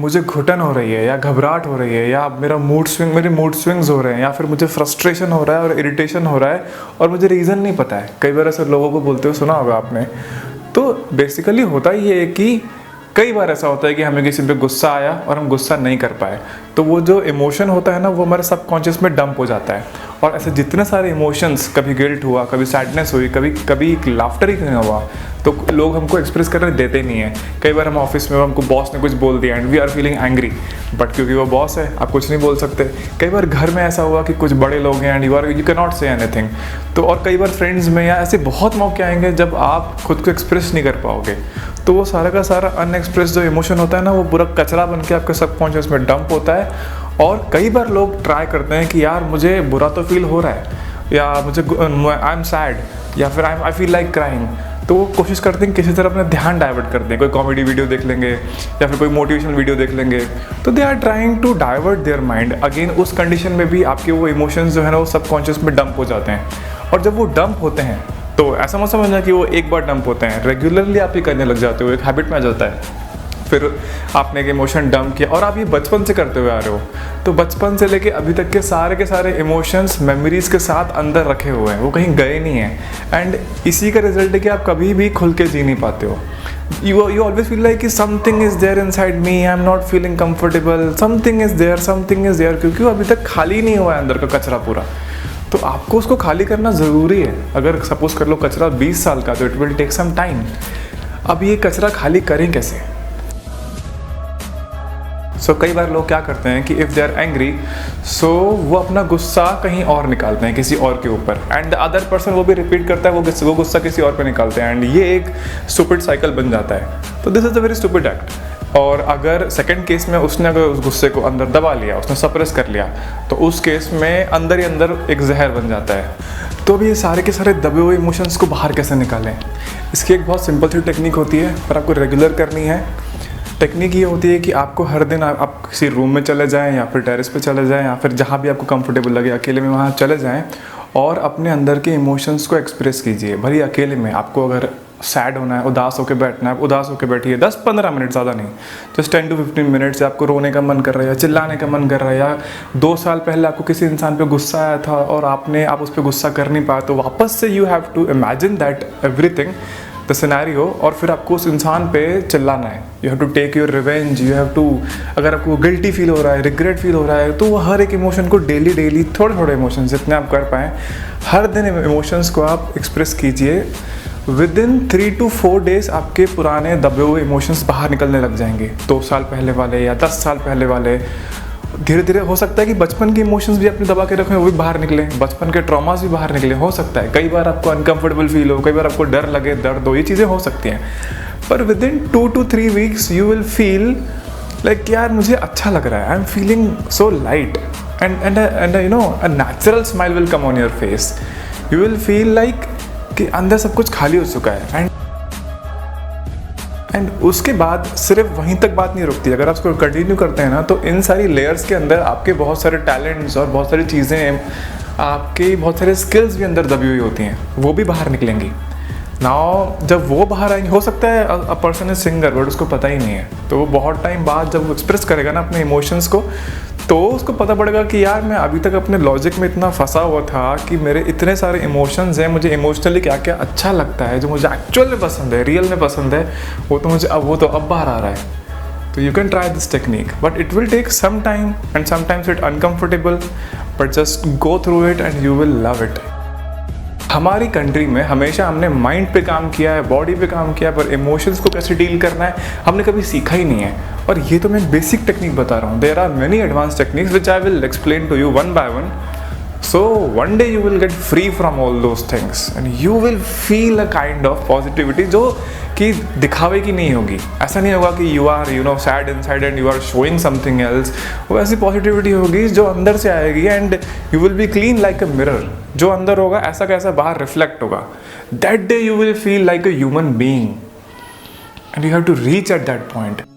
मुझे घुटन हो रही है या घबराहट हो रही है या मेरे मूड स्विंग्स हो रहे हैं या फिर मुझे फ्रस्ट्रेशन हो रहा है और इरिटेशन हो रहा है और मुझे रीज़न नहीं पता है। कई बार ऐसे लोगों को बोलते हुए सुना होगा आपने। तो बेसिकली होता ये है कि कई बार ऐसा होता है कि हमें किसी पे गुस्सा आया और हम गुस्सा नहीं कर पाए, तो वो जो इमोशन होता है ना वो हमारे सबकॉन्शियस में डंप हो जाता है। और ऐसे जितने सारे इमोशंस, कभी गिल्ट हुआ, कभी सैडनेस हुई, कभी लाफ्टर ही नहीं हुआ, तो लोग हमको एक्सप्रेस करने देते नहीं है। कई बार हम ऑफिस में हमको बॉस ने कुछ बोल दिया and we are feeling angry, but क्योंकि वो बॉस है आप कुछ नहीं बोल सकते। कई बार घर में ऐसा हुआ कि कुछ बड़े लोग हैं and you can not say anything. तो और कई बार फ्रेंड्स में या ऐसे बहुत मौके आएंगे जब आप खुद को एक्सप्रेस नहीं कर पाओगे, तो वो सारा का सारा अनएक्सप्रेस जो इमोशन होता है ना वो पूरा कचरा बन के आपके सबकॉन्शियस में डंप होता है। और कई बार लोग ट्राई करते हैं कि यार मुझे बुरा तो फील हो रहा है या मुझे आई एम सैड या फिर आई फील लाइक क्राइंग, तो वो कोशिश करते हैं किसी तरह अपना ध्यान डाइवर्ट करते हैं। कोई कॉमेडी वीडियो देख लेंगे या फिर कोई मोटिवेशनल वीडियो देख लेंगे, तो they are trying to divert their mind. Again उस कंडीशन में भी आपके वो इमोशंस जो है ना वो सबकॉन्शियस में डंप हो जाते हैं। और जब वो डंप होते हैं तो ऐसा मत समझना कि वो एक बार डंप होते हैं, रेगुलरली आप ये करने लग जाते हो, एक हैबिट में आ जाता है। फिर आपने एक इमोशन डंप किया और आप ये बचपन से करते हुए आ रहे हो, तो बचपन से लेके अभी तक के सारे इमोशंस मेमोरीज के साथ अंदर रखे हुए हैं, वो कहीं गए नहीं हैं। एंड इसी का रिजल्ट है कि आप कभी भी खुल के जी नहीं पाते हो। यू ऑलवेज फील लाइक कि something is there inside me, I am not feeling comfortable, something is there, क्योंकि वो अभी तक खाली नहीं हुआ है अंदर का कचरा पूरा। तो आपको उसको खाली करना ज़रूरी है। अगर सपोज कर लो कचरा 20 साल का, तो it will take some time. अब ये कचरा खाली करें कैसे? सो कई बार लोग क्या करते हैं कि इफ़ दे आर एंग्री, सो वो अपना गुस्सा कहीं और निकालते हैं किसी और के ऊपर, एंड द अदर पर्सन वो भी रिपीट करता है, वो गुस्सा किसी और पे निकालते हैं, एंड ये एक स्टूपिड साइकिल बन जाता है। तो this is a very stupid act. और अगर सेकंड केस में उसने अगर उस गुस्से को अंदर दबा लिया, उसने सप्रेस कर लिया, तो उस केस में अंदर ही अंदर एक जहर बन जाता है। तो अब ये सारे के सारे दबे हुए इमोशंस को बाहर कैसे निकालें? इसकी एक बहुत सिंपल सी टेक्निक होती है, पर आपको रेगुलर करनी है। टेक्निक ये होती है कि आपको हर दिन आप किसी रूम में चले जाएं या फिर टेरेस पे चले जाएं या फिर जहाँ भी आपको कंफर्टेबल लगे अकेले में वहाँ चले जाएं और अपने अंदर के इमोशंस को एक्सप्रेस कीजिए। भले अकेले में आपको अगर सैड होना है, उदास होकर बैठना है, उदास होकर बैठिए 10-15 मिनट, ज़्यादा नहीं, जस्ट 10 to 15 मिनट से आपको रोने का मन कर रहा है या चिल्लाने का मन कर रहा है, या 2 साल पहले आपको किसी इंसान पे गुस्सा आया था और आप उस पर गुस्सा कर नहीं पाए, तो वापस से you have to imagine that everything the scenario, और फिर आपको उस इंसान पे चिल्लाना है। You have to take your revenge, you have to, अगर आपको गिल्टी फील हो रहा है, रिग्रेट फील हो रहा है, तो वो हर एक इमोशन को डेली थोड़े इमोशंस जितने आप कर पाएँ, हर दिन इमोशंस को आप एक्सप्रेस कीजिए। विद इन 3 to 4 days आपके पुराने दबे हुए इमोशंस बाहर निकलने लग जाएंगे। 2 साल पहले वाले या 10 साल पहले वाले, धीरे धीरे हो सकता है कि बचपन के इमोशंस भी आपने दबा के रखे वो भी बाहर निकले, बचपन के ट्रॉमास भी बाहर निकले, हो सकता है। कई बार आपको अनकंफर्टेबल फील हो, कई बार आपको डर लगे, दर्द हो, ये चीज़ें हो सकती हैं। पर with in 2 to 3 weeks you will feel like यार मुझे अच्छा लग रहा है, I am feeling so light, and you know a natural smile will come on your face. You will feel like कि अंदर सब कुछ खाली हो चुका है। एंड उसके बाद सिर्फ वहीं तक बात नहीं रुकती। अगर आप उसको कंटिन्यू करते हैं ना, तो इन सारी लेयर्स के अंदर आपके बहुत सारे टैलेंट्स और बहुत सारी चीज़ें, आपके बहुत सारे स्किल्स भी अंदर दबी हुई होती हैं, वो भी बाहर निकलेंगी। नाउ जब वो बाहर आएंगे, हो सकता है a person is singer but उसको पता ही नहीं है, तो वो बहुत टाइम बाद जब वो एक्सप्रेस करेगा ना अपने इमोशंस को, तो उसको पता पड़ेगा कि यार मैं अभी तक अपने लॉजिक में इतना फंसा हुआ था कि मेरे इतने सारे इमोशंस हैं, मुझे इमोशनली क्या क्या अच्छा लगता है, जो मुझे एक्चुअल में पसंद है, रियल में पसंद है, वो तो अब बाहर आ रहा है। तो you can try this technique, but it will take some time and sometimes it uncomfortable, but just go through it and you will love it. हमारी कंट्री में हमेशा हमने माइंड पे काम किया है, बॉडी पे काम किया है, पर इमोशंस को कैसे डील करना है हमने कभी सीखा ही नहीं है। और ये तो मैं बेसिक टेक्निक बता रहा हूँ। There are many advance techniques which I will explain to you one by one. So one day you will get free from all those things and you will feel a kind of positivity जो कि दिखावे की नहीं होगी। ऐसा नहीं होगा कि you are sad inside and you are showing something else। वो ऐसी पॉजिटिविटी होगी जो अंदर से आएगी and you will be clean like a mirror। जो अंदर होगा ऐसा कैसा बाहर रिफ्लेक्ट होगा। That day you will feel like a human being and you have to reach at that point।